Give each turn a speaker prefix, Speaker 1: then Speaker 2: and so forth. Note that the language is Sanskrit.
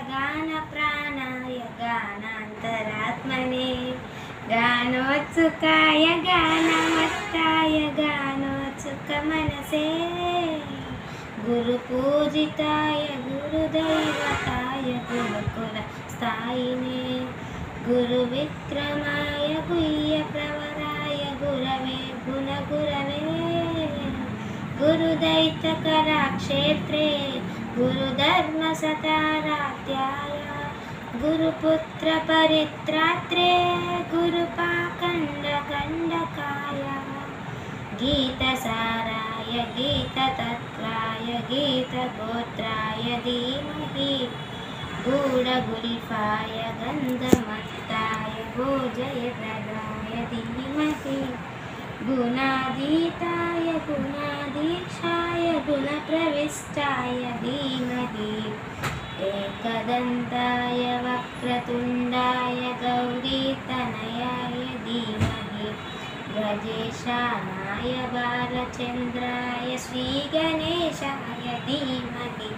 Speaker 1: गानप्राणाय गानान्तरात्मने गानोत्सुकाय गानमत्ताय गानोत्सुकमनसे गुरुपूजिताय गुरुदैवताय गुरुकुलस्थायिने गुरुविक्रमाय गुह्यप्रवराय गुरवे गुणगुरवे गुरुदैत्यकराक्षेत्रे गुरुधर्मसताराध्याय गुरुपुत्रपरित्रात्रे गुरुपाखण्डकण्डकाय गीतसाराय गीततत्त्वाय गीतगोत्राय धीमहि गूढगुल्फाय गन्धमत्ताय भोजयप्रदाय धीमहि गुणाधीताय गुणाधीशाय गुणप्रविष्टाय धीमहि एकदन्ताय वक्रतुण्डाय गौरीतनयाय धीमहि ब्रजेशानाय बालचन्द्राय श्रीगणेशाय धीमहि